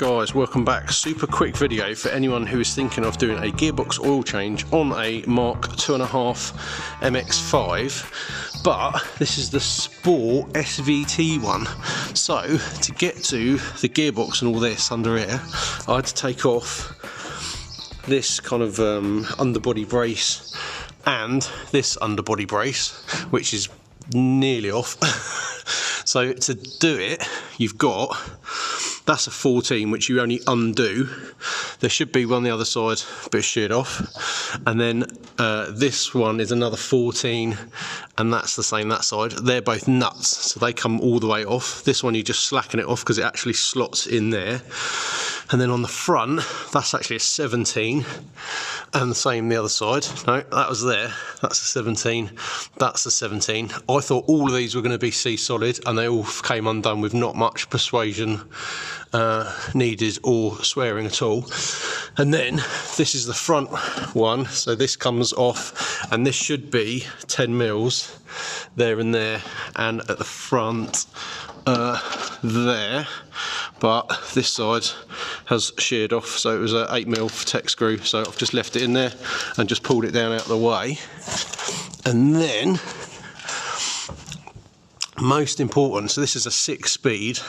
Guys, welcome back. Super quick video for anyone who is thinking of doing a gearbox oil change on a Mark 2.5 MX5, but this is the Sport SVT one. So to get to the gearbox and all this under here, I had to take off this kind of underbody brace and this underbody brace, which is nearly off. So to do it, you've got, that's a 14, which you only undo. There should be one on the other side, but it's sheared off. And then this one is another 14, and that's the same that side. They're both nuts, so they come all the way off. This one you just slacken it off because it actually slots in there. And then on the front, that's actually a 17, and the same the other side. No, that was there. That's a 17. That's a 17. I thought all of these were going to be C-solid, and they all came undone with not much persuasion needed or swearing at all. And then this is the front one, so this comes off, and this should be 10 mils there and there, and at the front there, but this side has sheared off, so it was a 8mm tech screw, so I've just left it in there and just pulled it down out of the way. And then most important, so this is a 6-speed,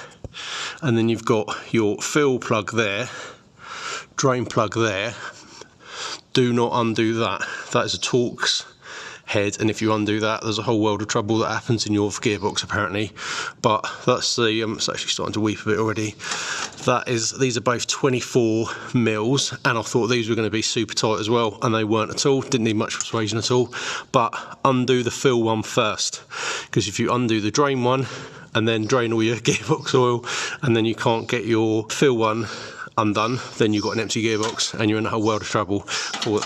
and then you've got your fill plug there, drain plug there. Do not undo that. That is a Torx head, and if you undo that, there's a whole world of trouble that happens in your gearbox apparently. But that's the it's actually starting to weep a bit already. That is, these are both 24 mils, and I thought these were going to be super tight as well, and they weren't at all. Didn't need much persuasion at all. But undo the fill one first, because if you undo the drain one and then drain all your gearbox oil, and then you can't get your fill one undone, then you've got an empty gearbox and you're in a whole world of trouble. Oh,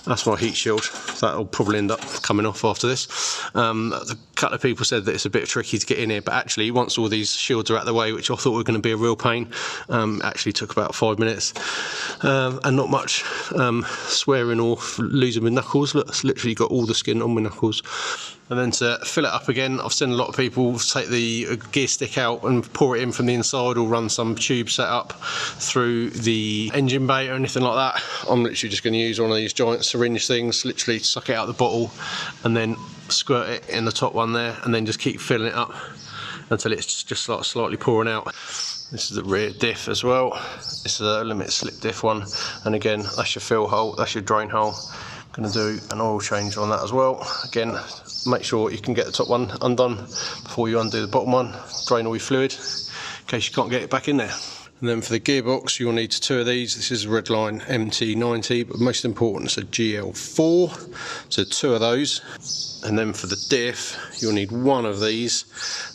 that's my heat shield. That'll probably end up coming off after this. A couple of people said that it's a bit tricky to get in here, but actually once all these shields are out of the way, which I thought were going to be a real pain, actually took about 5 minutes, and not much swearing or losing my knuckles. Look, it's literally got all the skin on my knuckles. And then to fill it up again, I've seen a lot of people take the gear stick out and pour it in from the inside, or run some tube setup through the engine bay or anything like that. I'm literally just going to use one of these giant syringe things, literally suck it out of the bottle and then squirt it in the top one there, and then just keep filling it up until it's just like slightly pouring out. This is the rear diff as well. This is a limited slip diff one, and again, that's your fill hole, that's your drain hole. Going to do an oil change on that as well. Again, make sure you can get the top one undone before you undo the bottom one. Drain all your fluid in case you can't get it back in there. And then for the gearbox, you'll need 2 of these. This is a Redline MT90, but most important, it's a GL4, so 2 of those. And then for the diff, you'll need 1 of these,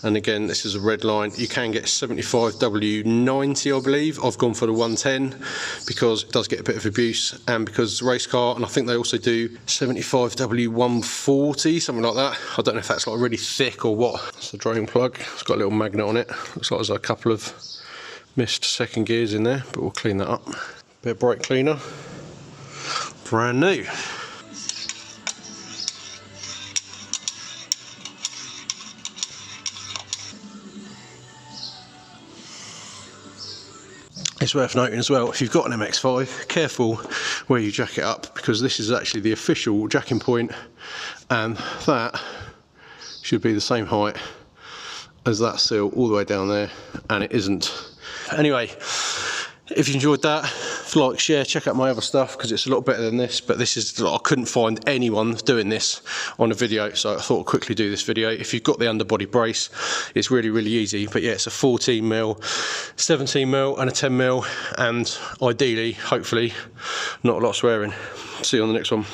and again, this is a Redline. You can get 75W90, I believe. I've gone for the 110 because it does get a bit of abuse, and because it's a race car, and I think they also do 75W140, something like that. I don't know if that's like really thick or what. It's the drain plug. It's got a little magnet on it. Looks like there's a couple of missed second gears in there, but we'll clean that up. Bit of brake cleaner, brand new. It's worth noting as well, if you've got an MX5, careful where you jack it up, because this is actually the official jacking point, and that should be the same height as that seal all the way down there, and it isn't. Anyway, if you enjoyed that, like, share, check out my other stuff, because it's a lot better than this. But this is, I couldn't find anyone doing this on a video, so I thought I'd quickly do this video. If you've got the underbody brace, it's really, really easy. But yeah, it's a 14mm, 17mm and a 10mm, and ideally, hopefully, not a lot of swearing. See you on the next one.